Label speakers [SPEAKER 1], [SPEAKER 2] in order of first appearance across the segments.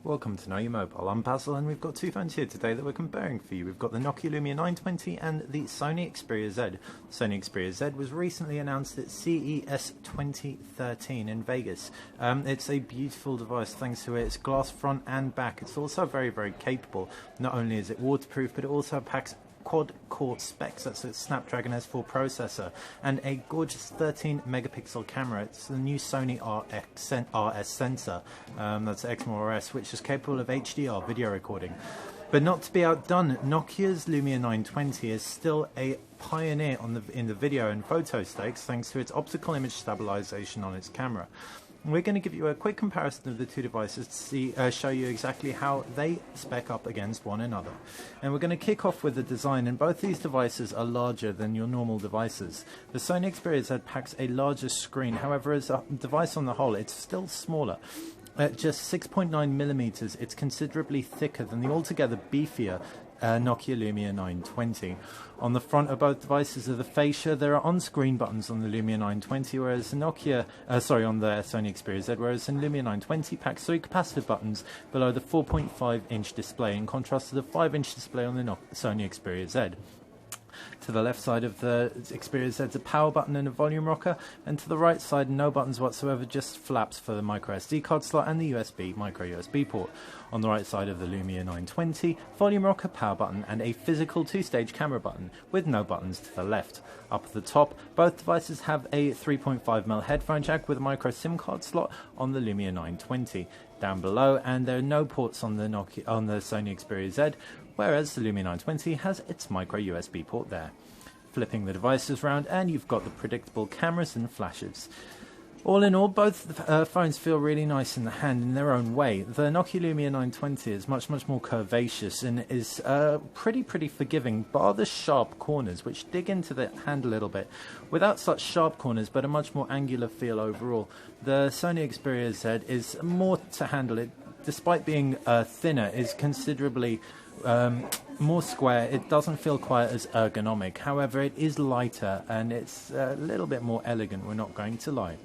[SPEAKER 1] Welcome to Know Your Mobile. I'm Basil and we've got two phones here today that we're comparing for you. We've got the Nokia Lumia 920 and the Sony Xperia Z. The Sony Xperia Z was recently announced at CES 2013 in Vegas. It's a beautiful device thanks to its glass front and back. It's also very, very capable. Not only is it waterproof, but it also packs quad-core specs. That's a Snapdragon S4 processor and a gorgeous 13 megapixel camera. It's the new Sony RS sensor, that's XMOR RS, which is capable of HDR video recording. But not to be outdone, Nokia's Lumia 920 is still a pioneer in the video and photo stakes thanks to its optical image stabilization on its camera. We're going to give you a quick comparison of the two devices to show you exactly how they spec up against one another. And we're going to kick off with the design, and both these devices are larger than your normal devices. The Sony Xperia Z packs a larger screen, however as a device on the whole it's still smaller. At just 6.9 millimeters, it's considerably thicker than the altogether beefier Nokia Lumia 920. On the front of both devices are the fascia. There are on-screen buttons on the Lumia 920, whereas the on the Sony Xperia Z, whereas the Lumia 920 packs 3 capacitive buttons below the 4.5-inch display, in contrast to the 5-inch display on the Sony Xperia Z. To the left side of the Xperia Z is a power button and a volume rocker, and to the right side no buttons whatsoever, just flaps for the micro SD card slot and the micro USB port. On the right side of the Lumia 920, volume rocker, power button and a physical 2-stage camera button with no buttons to the left. Up at the top, both devices have a 3.5mm headphone jack with a micro SIM card slot on the Lumia 920. Down below, and there are no ports on the Sony Xperia Z, whereas the Lumia 920 has its micro USB port there. Flipping the devices round and you've got the predictable cameras and flashes. All in all, both phones feel really nice in the hand in their own way. The Nokia Lumia 920 is much more curvaceous and is pretty forgiving, bar the sharp corners which dig into the hand a little bit. Without such sharp corners, but a much more angular feel overall. The Sony Xperia Z is more to handle. It, despite being thinner, is considerably more square. It doesn't feel quite as ergonomic. However, it is lighter and it's a little bit more elegant, we're not going to lie.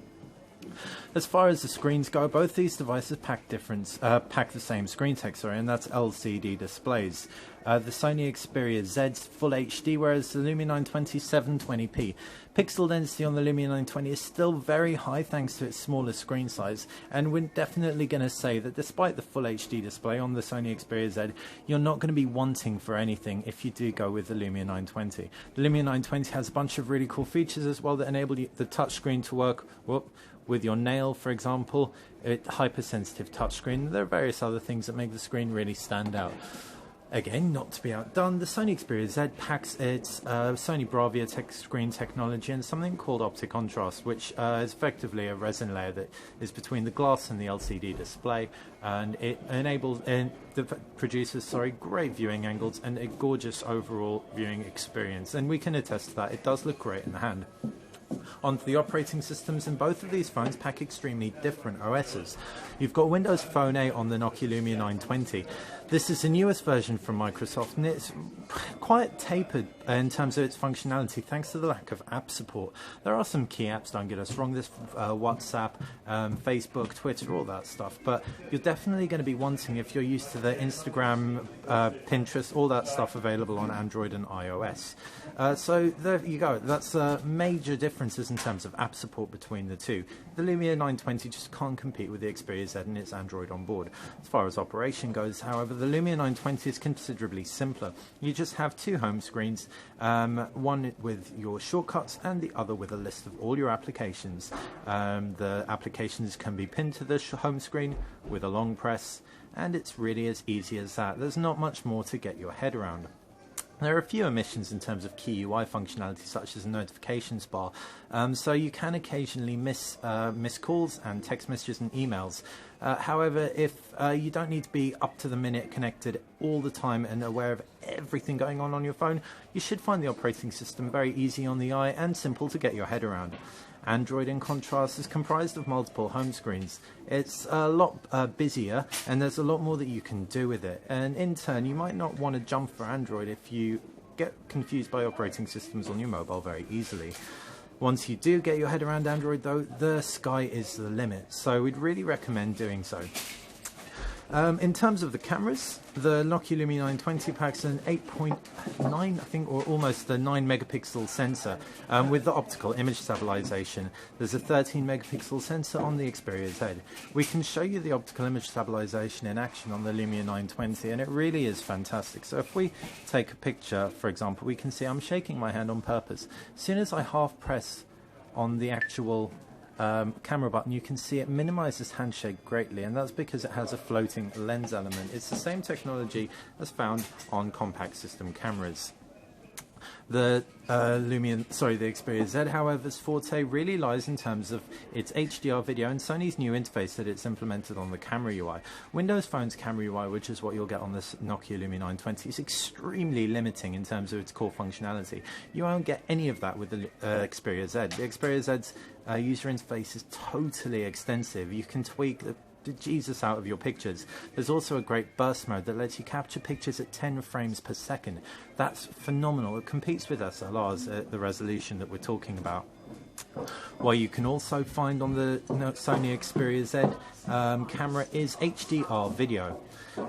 [SPEAKER 1] As far as the screens go, both these devices pack the same screen tech, and that's LCD displays. The Sony Xperia Z's Full HD, whereas the Lumia 920 720p. Pixel density on the Lumia 920 is still very high thanks to its smaller screen size, and we're definitely going to say that despite the Full HD display on the Sony Xperia Z, you're not going to be wanting for anything if you do go with the Lumia 920. The Lumia 920 has a bunch of really cool features as well that enable the touchscreen to work with your nail, for example, hypersensitive touchscreen. There are various other things that make the screen really stand out. Again, not to be outdone, the Sony Xperia Z packs its Sony Bravia screen technology and something called optic contrast, which is effectively a resin layer that is between the glass and the LCD display, and it produces great viewing angles and a gorgeous overall viewing experience. And we can attest to that. It does look great in the hand. Onto the operating systems, and both of these phones pack extremely different OSs. You've got Windows Phone 8 on the Nokia Lumia 920. This is the newest version from Microsoft, and it's quite tapered in terms of its functionality thanks to the lack of app support. There are some key apps, don't get us wrong, there's WhatsApp, Facebook, Twitter, all that stuff, but you're definitely going to be wanting, if you're used to the Instagram, Pinterest, all that stuff available on Android and iOS. So there you go, that's major differences in terms of app support between the two. The Lumia 920 just can't compete with the Xperia Z and its Android on board. As far as operation goes, however, the Lumia 920 is considerably simpler. You just have two home screens, one with your shortcuts and the other with a list of all your applications. The applications can be pinned to the home screen with a long press, and it's really as easy as that. There's not much more to get your head around. There are a few omissions in terms of key UI functionality, such as a notifications bar, so you can occasionally miss calls and text messages and emails. However, if you don't need to be up to the minute connected all the time and aware of everything going on your phone, you should find the operating system very easy on the eye and simple to get your head around. Android, in contrast, is comprised of multiple home screens. It's a lot busier, and there's a lot more that you can do with it. And in turn, you might not want to jump for Android if you get confused by operating systems on your mobile very easily. Once you do get your head around Android, though, the sky is the limit, so we'd really recommend doing so. In terms of the cameras, the Nokia Lumia 920 packs an 8.9, I think, or almost a 9 megapixel sensor with the optical image stabilization. There's a 13 megapixel sensor on the Xperia Z. We can show you the optical image stabilization in action on the Lumia 920, and it really is fantastic. So if we take a picture, for example, we can see I'm shaking my hand on purpose. As soon as I half press on the actual camera button, you can see it minimizes handshake greatly, and that's because it has a floating lens element. It's the same technology as found on compact system cameras. The the Xperia Z, however's forte really lies in terms of its HDR video and Sony's new interface that it's implemented on the camera UI. Windows Phone's camera UI, which is what you'll get on this Nokia Lumia 920, is extremely limiting in terms of its core functionality. You won't get any of that with the Xperia Z. The Xperia Z's user interface is totally extensive. You can tweak the Jesus out of your pictures. There's also a great burst mode that lets you capture pictures at 10 frames per second. That's phenomenal. It competes with SLRs at the resolution that we're talking about. What you can also find on the Sony Xperia Z camera is HDR video.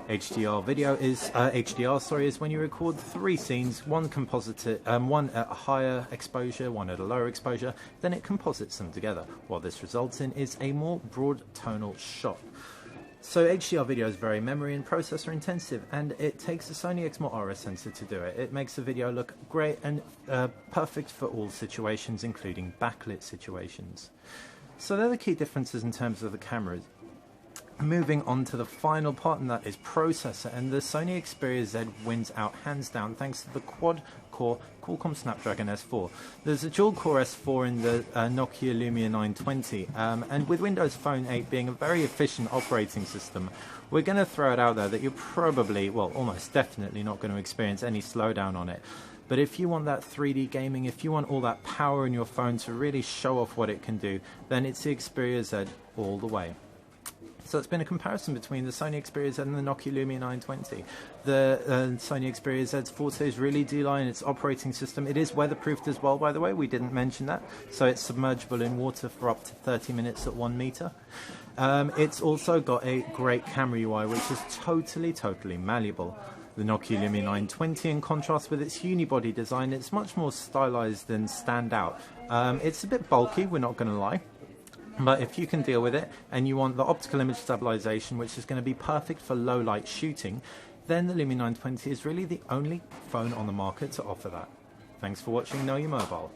[SPEAKER 1] HDR video is is when you record 3 scenes, one at a higher exposure, one at a lower exposure, then it composites them together. What this results in is a more broad tonal shot. So HDR video is very memory and processor intensive, and it takes a Sony Xperia sensor to do it. It makes the video look great and perfect for all situations, including backlit situations. So they're the key differences in terms of the cameras. Moving on to the final part, and that is processor, and the Sony Xperia Z wins out hands down thanks to the quad-core Qualcomm Snapdragon S4. There's a dual-core S4 in the Nokia Lumia 920, and with Windows Phone 8 being a very efficient operating system, we're going to throw it out there that you're probably, well, almost definitely not going to experience any slowdown on it. But if you want that 3D gaming, if you want all that power in your phone to really show off what it can do, then it's the Xperia Z all the way. So it's been a comparison between the Sony Xperia Z and the Nokia Lumia 920. The Sony Xperia Z's forte is really D-Line, its operating system. It is weatherproofed as well, by the way, we didn't mention that. So it's submergible in water for up to 30 minutes at 1 meter. It's also got a great camera UI, which is totally malleable. The Nokia Lumia 920, in contrast with its unibody design, it's much more stylized and stand out. It's a bit bulky, we're not going to lie. But if you can deal with it and you want the optical image stabilization, which is going to be perfect for low light shooting, then the Lumia 920 is really the only phone on the market to offer that. Thanks for watching Know Your Mobile.